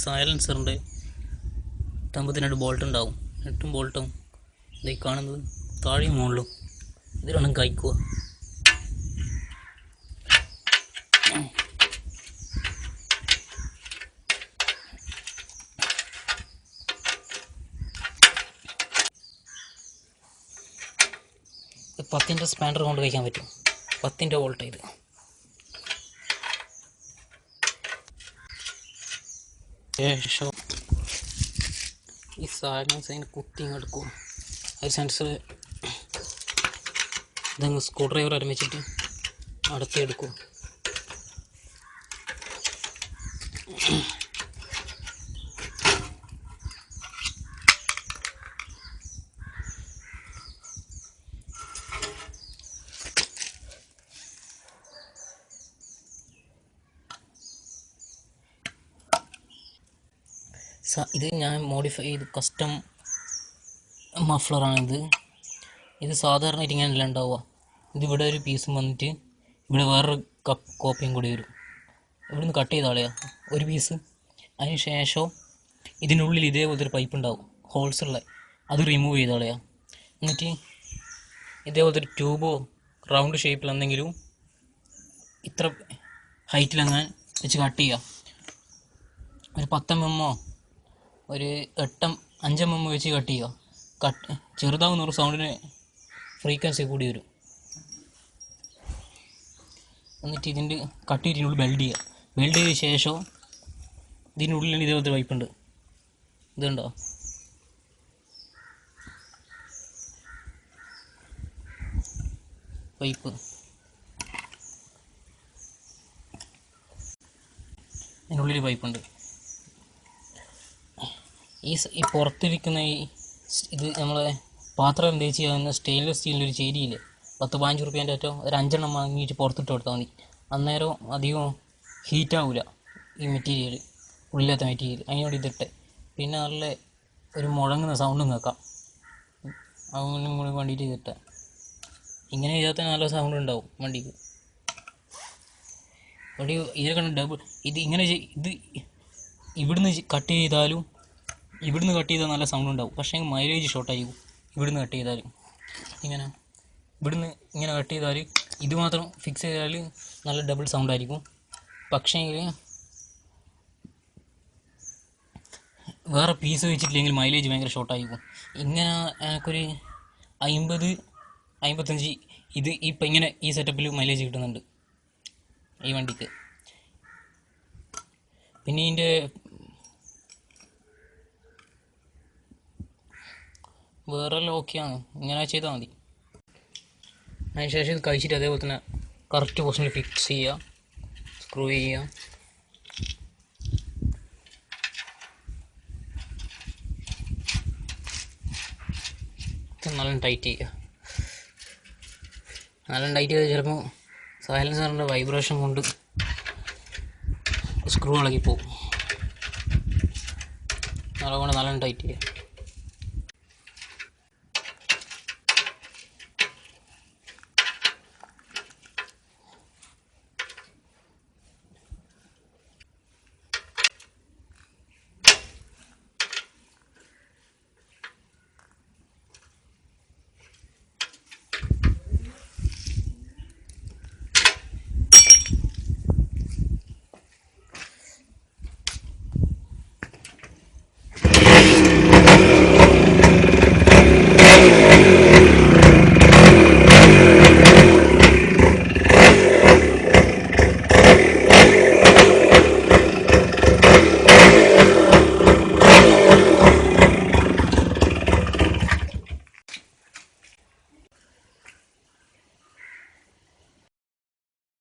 സൈലൻസറിൻ്റെ തമ്പത്തിനായിട്ട് bolt ഉണ്ടാവും. 8 ബോൾട്ടും ഇതായി കാണുന്നത് താഴെയും മുകളിലും. ഇതിലാണ് കഴിക്കുക. ഇത് 10-ൻ്റെ സ്പാൻഡർ കൊണ്ട് കഴിക്കാൻ പറ്റും. 10-ൻ്റെ വോൾട്ട് ഇത്. ശേഷം ഈ സൈലൻസ് അതിന് കുത്തി ഇങ്ങെടുക്കും. അത് സെൻസർ ഇതങ്ങ് സ്ക്രൂ ഡ്രൈവർ ആരംഭിച്ചിട്ട് അടത്തിയെടുക്കും. ഇത് ഞാൻ മോഡിഫൈ ചെയ്ത് കസ്റ്റം മഫ്ലറാണിത്. ഇത് സാധാരണയായിട്ട് ഇങ്ങനെയല്ല ഉണ്ടാവുക. ഇതിവിടെ ഒരു പീസും വന്നിട്ട് ഇവിടെ വേറൊരു കോപ്പിയും കൂടി വരും. ഇവിടുന്ന് കട്ട് ചെയ്ത് കളയുക ഒരു പീസ്. അതിന് ശേഷം ഇതിനുള്ളിൽ ഇതേപോലത്തെ ഒരു പൈപ്പ് ഉണ്ടാവും, ഹോൾസുള്ള. അത് റിമൂവ് ചെയ്ത് കളയുക. എന്നിട്ട് ഇതേപോലത്തെ ഒരു ട്യൂബോ റൗണ്ട് ഷേപ്പിൽ എന്തെങ്കിലും ഇത്ര ഹൈറ്റിലങ്ങാൻ വെച്ച് കട്ട് ചെയ്യുക. ഒരു 10 mm ഒരു 5 mm വെച്ച് കട്ട് ചെയ്യുക. ചെറുതാവുന്ന ഒരു സൗണ്ടിന് ഫ്രീക്വൻസി കൂടി വരും. എന്നിട്ട് ഇതിൻ്റെ കട്ട് ചെയ്തിനുള്ളിൽ വെൽഡ് ചെയ്യുക. വെൽഡ് ചെയ്ത ശേഷം ഇതിനുള്ളിൽ ഇതേപോലത്തെ പൈപ്പുണ്ട്. ഇതുണ്ടോ? പൈപ്പ് ഇതിനുള്ളിൽ പൈപ്പുണ്ട്. ഈ പുറത്തിരിക്കുന്ന ഇത് നമ്മളെ പാത്രം തേച്ച് ചെയ്യുന്ന സ്റ്റെയിൻലെസ് സ്റ്റീലിൻ്റെ ഒരു ചേരിയില്ലേ, 10-15 റുപ്യേൻ്റെ ഏറ്റവും ഒരു 5 എണ്ണം വാങ്ങിയിട്ട് പുറത്തിട്ട് കൊടുത്താൽ മതി. അന്നേരം അധികം ഹീറ്റാവില്ല ഈ മെറ്റീരിയൽ, ഉള്ളിലത്തെ മെറ്റീരിയൽ. അതിനോട് ഇതിട്ട് പിന്നെ നല്ല ഒരു മുഴങ്ങുന്ന സൗണ്ടും കേൾക്കാം. അതിനും കൂടി വേണ്ടിയിട്ട് ഇതിട്ട് ഇങ്ങനെ ചെയ്താൽ തന്നെ നല്ല സൗണ്ട് ഉണ്ടാവും വണ്ടിക്ക്. വണ്ടി ഇതിനെ ഡബിൾ ഇത് ഇങ്ങനെ ഇത് ഇവിടുന്ന് കട്ട് ചെയ്താലും ഇവിടുന്ന് കട്ട് ചെയ്താൽ നല്ല സൗണ്ട് ഉണ്ടാവും. പക്ഷേ മൈലേജ് ഷോർട്ടായിരിക്കും ഇവിടുന്ന് കട്ട് ചെയ്താൽ. ഇവിടുന്ന് ഇങ്ങനെ കട്ട് ചെയ്താൽ ഇത് മാത്രം ഫിക്സ് ചെയ്താൽ നല്ല ഡബിൾ സൗണ്ട് ആയിരിക്കും. പക്ഷേ വേറെ പീസ് വെച്ചിട്ടില്ലെങ്കിൽ മൈലേജ് ഭയങ്കര ഷോർട്ടായിരിക്കും. ഇങ്ങനെ എനിക്കൊരു 50-55 ഇത് ഇപ്പം ഇങ്ങനെ ഈ സെറ്റപ്പിൽ മൈലേജ് കിട്ടുന്നുണ്ട് ഈ വണ്ടിക്ക്. പിന്നെ ഇതിൻ്റെ വേറെ എല്ലാം ഓക്കെയാണ്. ഇങ്ങനെ ചെയ്താൽ മതി. അതിനുശേഷം ഇത് കഴിച്ചിട്ട് അതേപോലെ തന്നെ കറക്റ്റ് പൊസിഷനിൽ ഫിക്സ് ചെയ്യുക, സ്ക്രൂ ചെയ്യുക. നല്ല ടൈറ്റ് ചെയ്യുക. നല്ല ടൈറ്റ് ചെയ്ത് ചിലപ്പോൾ സൈലൻസറിൻ്റെ വൈബ്രേഷൻ കൊണ്ട് സ്ക്രൂ ഇളകിപ്പോവും. അതുകൊണ്ട് നല്ല ടൈറ്റ് ചെയ്യുക.